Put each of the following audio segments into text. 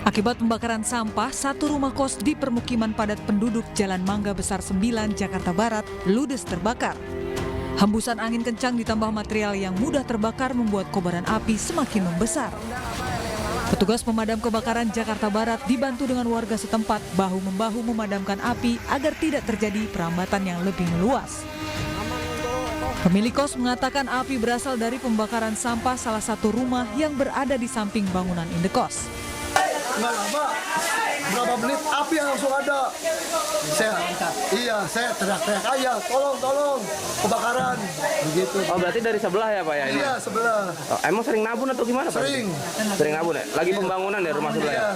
Akibat pembakaran sampah, satu rumah kos di permukiman padat penduduk Jalan Mangga Besar 9, Jakarta Barat, ludes terbakar. Hembusan angin kencang ditambah material yang mudah terbakar membuat kobaran api semakin membesar. Petugas pemadam kebakaran Jakarta Barat dibantu dengan warga setempat bahu-membahu memadamkan api agar tidak terjadi perambatan yang lebih meluas. Pemilik kos mengatakan api berasal dari pembakaran sampah salah satu rumah yang berada di samping bangunan indekos. Nggak lama, berapa menit api langsung ada. Saya teriak-teriak aja, tolong, kebakaran, begitu. Oh, berarti dari sebelah ya Pak ya? Iya, sebelah. Oh, emang sering nabun atau gimana Pak? Sering nabun ya? Lagi pembangunan ya rumah sebelah ya?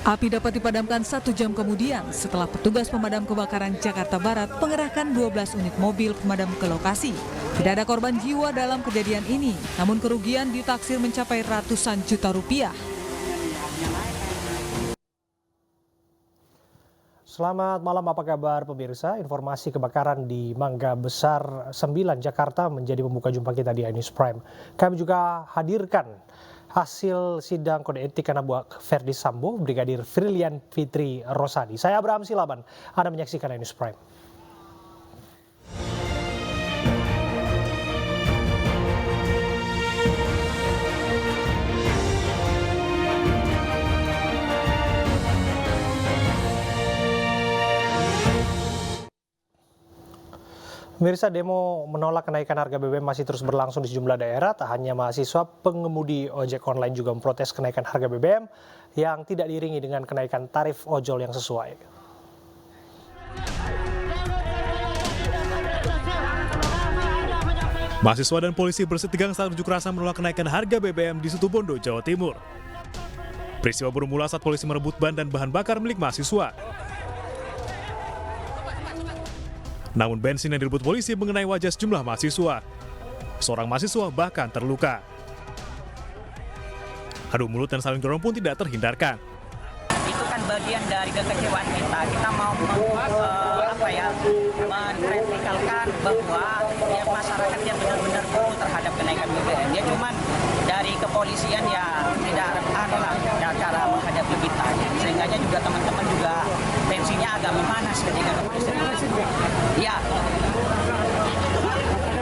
Api dapat dipadamkan 1 jam kemudian setelah petugas pemadam kebakaran Jakarta Barat mengerahkan 12 unit mobil pemadam ke lokasi. Tidak ada korban jiwa dalam kejadian ini, namun kerugian ditaksir mencapai ratusan juta rupiah. Selamat malam, apa kabar pemirsa? Informasi kebakaran di Mangga Besar 9, Jakarta menjadi pembuka jumpa kita di iNews Prime. Kami juga hadirkan hasil sidang kode etik anak buah Verdi Sambo, Brigadir Firlian Fitri Rosadi. Saya Abraham Silaban, Anda menyaksikan iNews Prime. Pemirsa, demo menolak kenaikan harga BBM masih terus berlangsung di sejumlah daerah. Tak hanya mahasiswa, pengemudi ojek online juga memprotes kenaikan harga BBM yang tidak diiringi dengan kenaikan tarif ojol yang sesuai. Mahasiswa dan polisi bersitegang saat unjuk rasa menolak kenaikan harga BBM di Situbondo, Jawa Timur. Peristiwa bermula saat polisi merebut ban dan bahan bakar milik mahasiswa. Namun bensin yang direbut polisi mengenai wajah sejumlah mahasiswa. Seorang mahasiswa bahkan terluka. Adu mulut dan saling dorong pun tidak terhindarkan. Itu kan bagian dari kekecewaan kita. Kita mau mereptikalkan bahwa ya masyarakat yang benar-benar butuh terhadap kenaikan BBM. Ya cuman dari kepolisian ya tidak ada cara menghadapi kita. Sehingga juga teman-teman juga tensinya agak memanas ketika kepolisian. Ya. Ada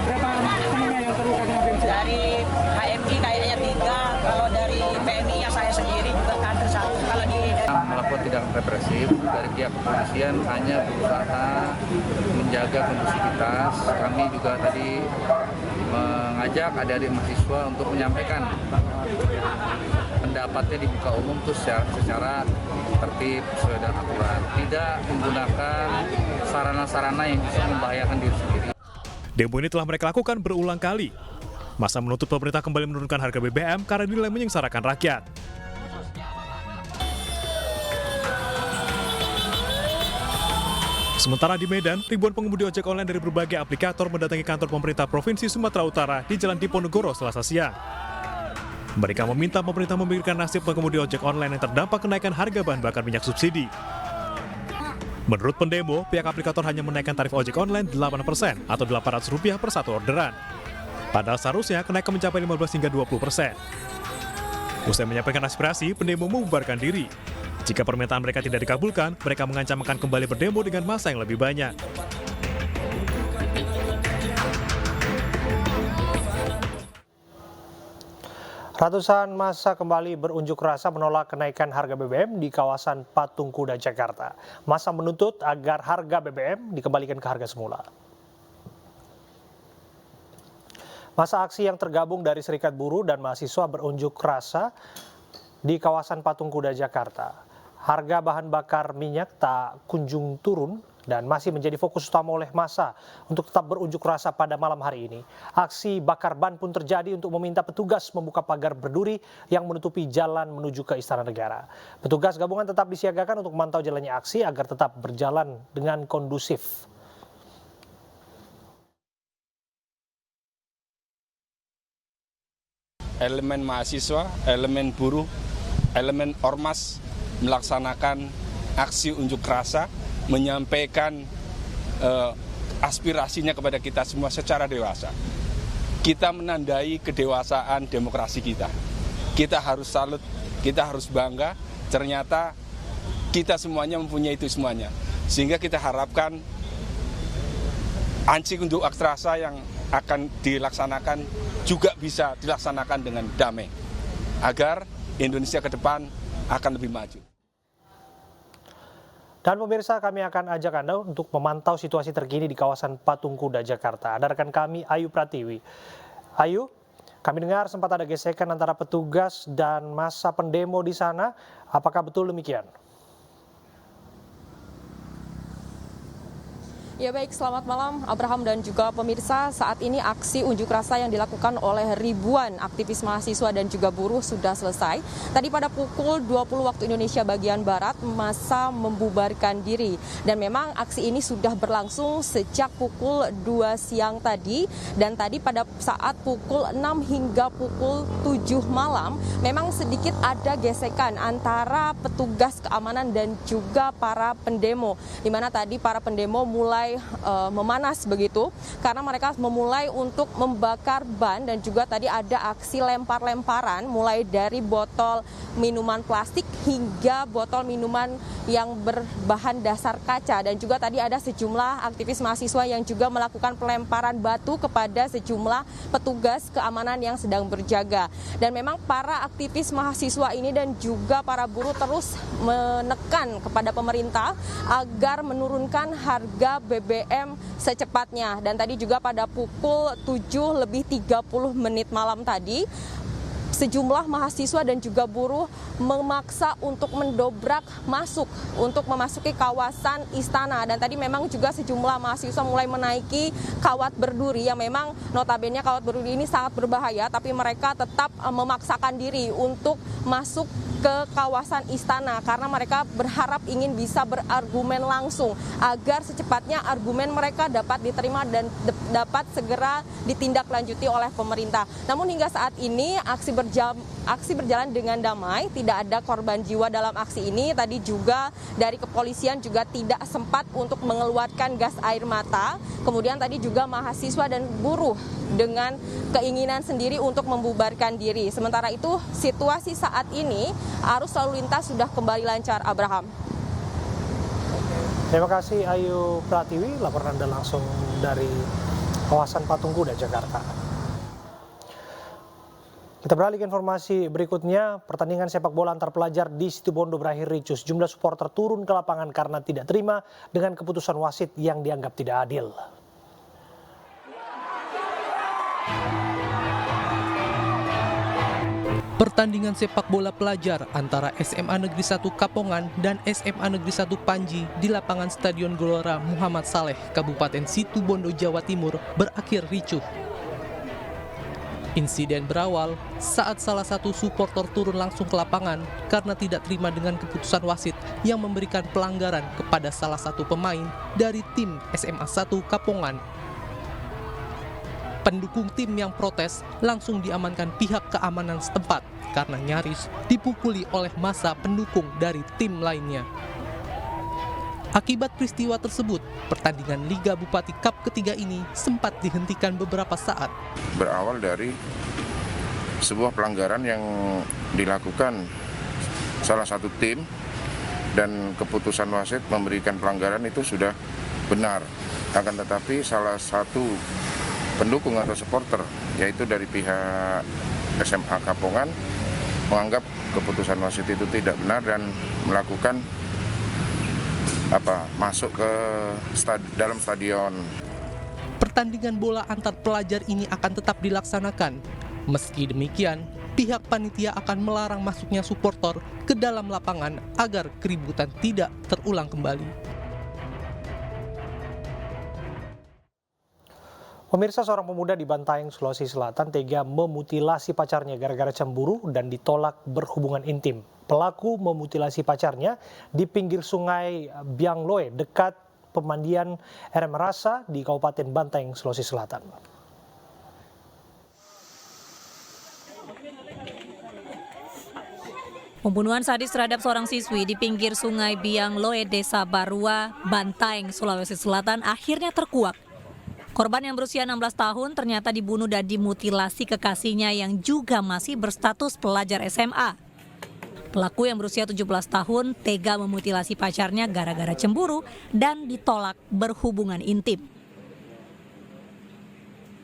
berapa temannya yang terluka dengan bensin? Dari HMI kayaknya 3, kalau dari PMI ya saya sendiri juga kader 1. Kalau di melakukan tindakan represif dari pihak kepolisian hanya berusaha menjaga kondusivitas. Kami juga tadi mengajak adik-adik mahasiswa untuk menyampaikan pendapatnya di muka umum tuh secara tertib, sesuai dengan aturan. Tidak menggunakan sarana-sarana yang bisa membahayakan diri sendiri. Demo ini telah mereka lakukan berulang kali. Masa menuntut pemerintah kembali menurunkan harga BBM karena dinilai menyengsarakan rakyat. Sementara di Medan, ribuan pengemudi ojek online dari berbagai aplikator mendatangi kantor pemerintah Provinsi Sumatera Utara di Jalan Diponegoro Selasa siang. Mereka meminta pemerintah memikirkan nasib pengemudi ojek online yang terdampak kenaikan harga bahan bakar minyak subsidi. Menurut pendemo, pihak aplikator hanya menaikkan tarif ojek online 8% atau Rp800 per satu orderan. Padahal seharusnya kenaikan mencapai 15 hingga 20%. Usai menyampaikan aspirasi, pendemo membubarkan diri. Jika permintaan mereka tidak dikabulkan, mereka mengancam akan kembali berdemo dengan massa yang lebih banyak. Ratusan massa kembali berunjuk rasa menolak kenaikan harga BBM di kawasan Patung Kuda, Jakarta. Massa menuntut agar harga BBM dikembalikan ke harga semula. Massa aksi yang tergabung dari Serikat Buruh dan mahasiswa berunjuk rasa di kawasan Patung Kuda, Jakarta. Harga bahan bakar minyak tak kunjung turun dan masih menjadi fokus utama oleh massa untuk tetap berunjuk rasa pada malam hari ini. Aksi bakar ban pun terjadi untuk meminta petugas membuka pagar berduri yang menutupi jalan menuju ke Istana Negara. Petugas gabungan tetap disiagakan untuk memantau jalannya aksi agar tetap berjalan dengan kondusif. Elemen mahasiswa, elemen buruh, elemen ormas melaksanakan aksi unjuk rasa, menyampaikan aspirasinya kepada kita semua secara dewasa. Kita menandai kedewasaan demokrasi kita. Kita harus salut, kita harus bangga ternyata kita semuanya mempunyai itu semuanya. Sehingga kita harapkan ansi unjuk rasa yang akan dilaksanakan juga bisa dilaksanakan dengan damai, agar Indonesia ke depan akan lebih maju. Dan pemirsa, kami akan ajak Anda untuk memantau situasi terkini di kawasan Patung Kuda, Jakarta. Ada rekan kami, Ayu Pratiwi. Ayu, kami dengar sempat ada gesekan antara petugas dan massa pendemo di sana. Apakah betul demikian? Ya baik, selamat malam Abraham dan juga pemirsa. Saat ini aksi unjuk rasa yang dilakukan oleh ribuan aktivis mahasiswa dan juga buruh sudah selesai. Tadi pada pukul 20 waktu Indonesia bagian Barat, massa membubarkan diri. Dan memang aksi ini sudah berlangsung sejak pukul 2 siang tadi. Dan tadi pada saat pukul 6 hingga pukul 7 malam, memang sedikit ada gesekan antara petugas keamanan dan juga para pendemo. Di mana tadi para pendemo mulai memanas begitu karena mereka memulai untuk membakar ban dan juga tadi ada aksi lempar-lemparan mulai dari botol minuman plastik hingga botol minuman yang berbahan dasar kaca, dan juga tadi ada sejumlah aktivis mahasiswa yang juga melakukan pelemparan batu kepada sejumlah petugas keamanan yang sedang berjaga. Dan memang para aktivis mahasiswa ini dan juga para buruh terus menekan kepada pemerintah agar menurunkan harga BBM secepatnya. Dan tadi juga pada pukul 7:30 malam tadi, sejumlah mahasiswa dan juga buruh memaksa untuk mendobrak untuk memasuki kawasan istana. Dan tadi memang juga sejumlah mahasiswa mulai menaiki kawat berduri yang memang notabene kawat berduri ini sangat berbahaya, tapi mereka tetap memaksakan diri untuk masuk ke kawasan istana karena mereka berharap ingin bisa berargumen langsung agar secepatnya argumen mereka dapat diterima dan dapat segera ditindaklanjuti oleh pemerintah. Namun hingga saat ini aksi berjalan dengan damai, tidak ada korban jiwa dalam aksi ini. Tadi juga dari kepolisian juga tidak sempat untuk mengeluarkan gas air mata. Kemudian tadi juga mahasiswa dan buruh dengan keinginan sendiri untuk membubarkan diri. Sementara itu situasi saat ini arus lalu lintas sudah kembali lancar, Abraham. Terima kasih Ayu Pratiwi, laporan Anda langsung dari kawasan Patung Kuda, Jakarta. Kita beralih ke informasi berikutnya. Pertandingan sepak bola antar pelajar di Situbondo berakhir ricuh. Sejumlah supporter turun ke lapangan karena tidak terima dengan keputusan wasit yang dianggap tidak adil. Pertandingan sepak bola pelajar antara SMA Negeri 1 Kapongan dan SMA Negeri 1 Panji di lapangan Stadion Gelora Muhammad Saleh, Kabupaten Situbondo, Jawa Timur berakhir ricuh. Insiden berawal saat salah satu supporter turun langsung ke lapangan karena tidak terima dengan keputusan wasit yang memberikan pelanggaran kepada salah satu pemain dari tim SMA 1 Kapongan. Pendukung tim yang protes langsung diamankan pihak keamanan setempat karena nyaris dipukuli oleh massa pendukung dari tim lainnya. Akibat peristiwa tersebut, pertandingan Liga Bupati Cup ketiga ini sempat dihentikan beberapa saat. Berawal dari sebuah pelanggaran yang dilakukan salah satu tim dan keputusan wasit memberikan pelanggaran itu sudah benar. Akan tetapi salah satu pendukung atau supporter, yaitu dari pihak SMA Kapongan, menganggap keputusan wasit itu tidak benar dan melakukan masuk ke dalam stadion. Pertandingan bola antar pelajar ini akan tetap dilaksanakan. Meski demikian, pihak panitia akan melarang masuknya supporter ke dalam lapangan agar keributan tidak terulang kembali. Pemirsa, seorang pemuda di Bantaeng, Sulawesi Selatan tega memutilasi pacarnya gara-gara cemburu dan ditolak berhubungan intim. Pelaku memutilasi pacarnya di pinggir sungai Biangloe dekat pemandian RM Rasa di Kabupaten Bantaeng, Sulawesi Selatan. Pembunuhan sadis terhadap seorang siswi di pinggir sungai Biangloe, Desa Barua, Bantaeng, Sulawesi Selatan akhirnya terkuak. Korban yang berusia 16 tahun ternyata dibunuh dan dimutilasi kekasihnya yang juga masih berstatus pelajar SMA. Pelaku yang berusia 17 tahun tega memutilasi pacarnya gara-gara cemburu dan ditolak berhubungan intim.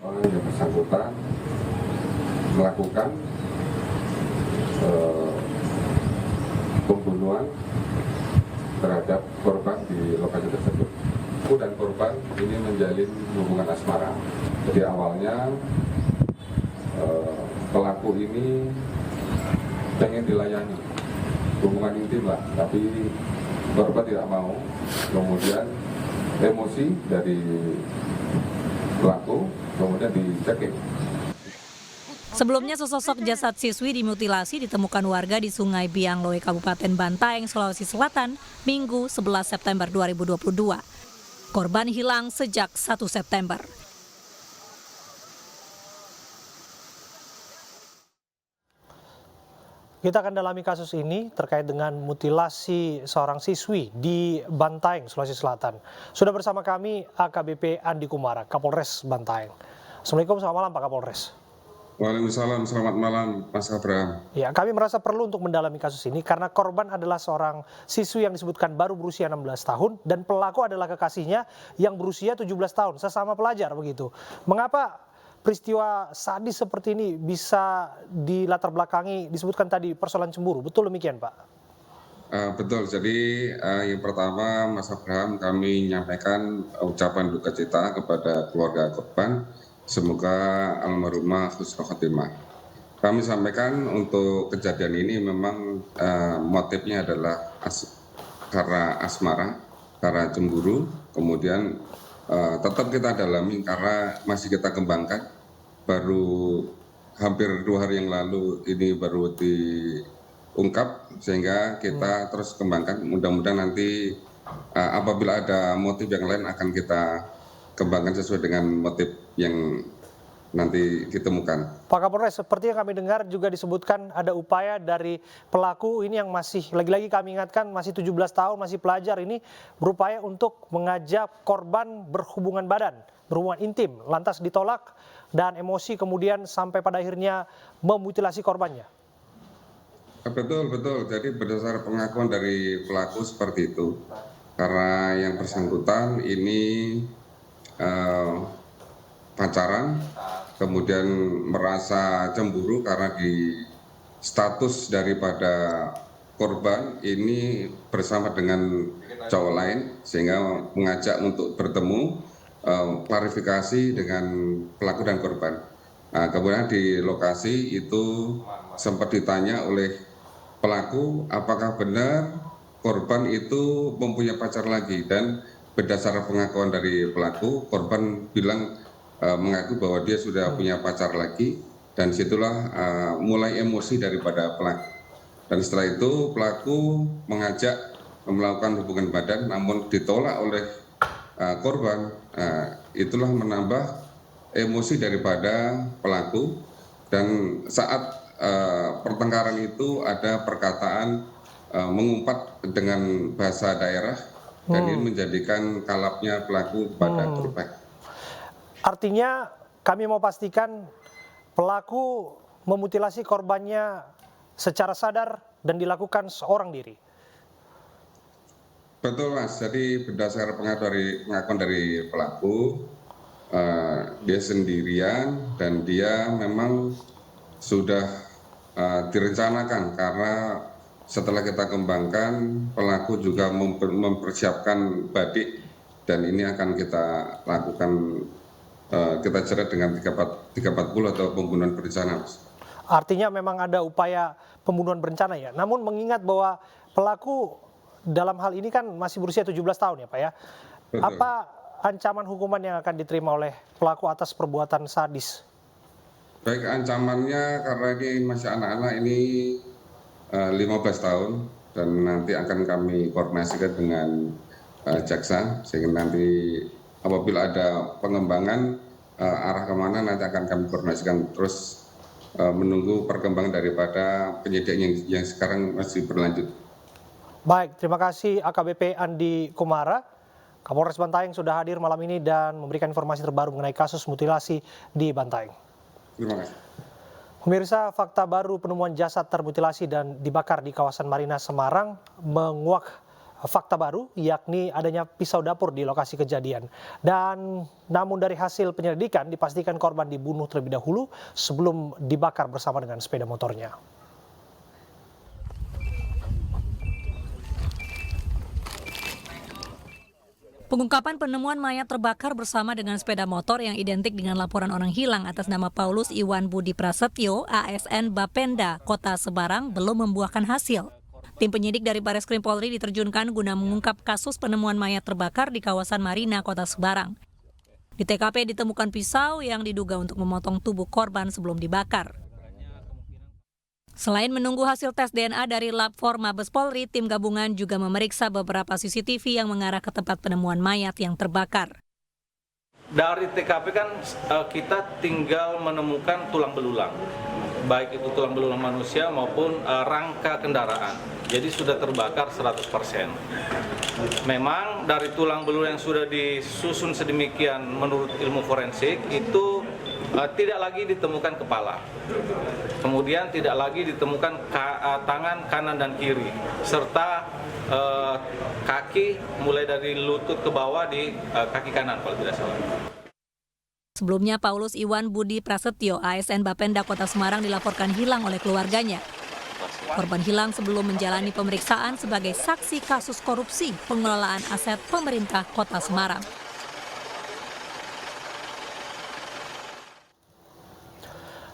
Orang yang bersangkutan melakukan pembunuhan terhadap korban di lokasi tersebut. Dan korban ini menjalin hubungan asmara. Jadi awalnya pelaku ini pengen dilayani hubungan intim lah, tapi korban tidak mau. Kemudian emosi dari pelaku kemudian dicekik. Sebelumnya sesosok jasad siswi dimutilasi ditemukan warga di Sungai Biangloe, Kabupaten Bantaeng, Sulawesi Selatan, Minggu 11 September 2022. Korban hilang sejak 1 September. Kita akan dalami kasus ini terkait dengan mutilasi seorang siswi di Bantaeng, Sulawesi Selatan. Sudah bersama kami AKBP Andi Kumara, Kapolres Bantaeng. Assalamualaikum, selamat malam Pak Kapolres. Waalaikumsalam, selamat malam Mas Abraham. Ya, kami merasa perlu untuk mendalami kasus ini karena korban adalah seorang siswi yang disebutkan baru berusia 16 tahun dan pelaku adalah kekasihnya yang berusia 17 tahun, sesama pelajar begitu. Mengapa peristiwa sadis seperti ini bisa dilatar belakangi, disebutkan tadi persoalan cemburu, betul demikian Pak? Betul, jadi yang pertama Mas Abraham, kami menyampaikan ucapan duka cita kepada keluarga korban, semoga almarhumah husnul khotimah. Kami sampaikan untuk kejadian ini memang motifnya adalah karena asmara, karena cemburu, kemudian tetap kita dalami karena masih kita kembangkan. Baru hampir 2 hari yang lalu ini baru diungkap sehingga kita terus kembangkan. Mudah-mudahan nanti apabila ada motif yang lain akan kita kembangkan sesuai dengan motif yang nanti ditemukan. Pak Kapolres, seperti yang kami dengar juga disebutkan ada upaya dari pelaku ini yang masih, lagi-lagi kami ingatkan, masih 17 tahun, masih pelajar ini, berupaya untuk mengajak korban berhubungan badan, berhubungan intim, lantas ditolak dan emosi kemudian sampai pada akhirnya memutilasi korbannya. Betul. Jadi berdasar pengakuan dari pelaku seperti itu. Karena yang bersangkutan ini pacaran, kemudian merasa cemburu karena di status daripada korban ini bersama dengan cowok lain sehingga mengajak untuk bertemu, klarifikasi dengan pelaku dan korban. Nah, kemudian di lokasi itu sempat ditanya oleh pelaku apakah benar korban itu mempunyai pacar lagi, dan berdasar pengakuan dari pelaku, korban bilang mengaku bahwa dia sudah punya pacar lagi, dan situlah mulai emosi daripada pelaku. Dan setelah itu pelaku mengajak melakukan hubungan badan namun ditolak oleh korban. Itulah menambah emosi daripada pelaku, dan saat pertengkaran itu ada perkataan mengumpat dengan bahasa daerah, dan ini menjadikan kalapnya pelaku pada korban. Artinya kami mau pastikan pelaku memutilasi korbannya secara sadar dan dilakukan seorang diri. Betul Mas, jadi berdasar pengakuan dari pelaku, dia sendirian dan dia memang sudah direncanakan, karena setelah kita kembangkan pelaku juga mempersiapkan badik, dan ini akan kita lakukan, kita jerat dengan 340 atau pembunuhan berencana. Artinya memang ada upaya pembunuhan berencana ya, namun mengingat bahwa pelaku dalam hal ini kan masih berusia 17 tahun ya Pak ya. Betul. Apa ancaman hukuman yang akan diterima oleh pelaku atas perbuatan sadis? Baik, ancamannya karena ini masih anak-anak, ini 15 tahun, dan nanti akan kami koordinasikan dengan jaksa, sehingga nanti apabila ada pengembangan arah kemana nanti akan kami koordinasikan, terus menunggu perkembangan daripada penyidik yang sekarang masih berlanjut. Baik, terima kasih AKBP Andi Kumara, Kapolres Bantaeng sudah hadir malam ini dan memberikan informasi terbaru mengenai kasus mutilasi di Bantaeng. Terima kasih. Pemirsa, fakta baru penemuan jasad termutilasi dan dibakar di kawasan Marina Semarang menguak fakta baru, yakni adanya pisau dapur di lokasi kejadian. Dan namun dari hasil penyelidikan dipastikan korban dibunuh terlebih dahulu sebelum dibakar bersama dengan sepeda motornya. Pengungkapan penemuan mayat terbakar bersama dengan sepeda motor yang identik dengan laporan orang hilang atas nama Paulus Iwan Budi Prasetyo, ASN Bapenda, Kota Semarang belum membuahkan hasil. Tim penyidik dari Bareskrim Polri diterjunkan guna mengungkap kasus penemuan mayat terbakar di kawasan Marina, Kota Semarang. Di TKP ditemukan pisau yang diduga untuk memotong tubuh korban sebelum dibakar. Selain menunggu hasil tes DNA dari Lab 4 Mabes Polri, tim gabungan juga memeriksa beberapa CCTV yang mengarah ke tempat penemuan mayat yang terbakar. Dari TKP kan kita tinggal menemukan tulang belulang, baik itu tulang belulang manusia maupun rangka kendaraan. Jadi sudah terbakar 100%. Memang dari tulang belulang yang sudah disusun sedemikian menurut ilmu forensik itu tidak lagi ditemukan kepala, kemudian tidak lagi ditemukan tangan kanan dan kiri, serta kaki mulai dari lutut ke bawah di kaki kanan kalau tidak salah. Sebelumnya Paulus Iwan Budi Prasetyo, ASN Bapenda Kota Semarang dilaporkan hilang oleh keluarganya. Korban hilang sebelum menjalani pemeriksaan sebagai saksi kasus korupsi pengelolaan aset pemerintah Kota Semarang.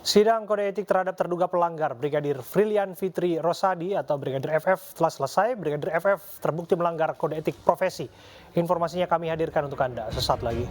Sidang kode etik terhadap terduga pelanggar Brigadir Frilian Fitri Rosadi atau Brigadir FF telah selesai. Brigadir FF terbukti melanggar kode etik profesi. Informasinya kami hadirkan untuk Anda sesaat lagi.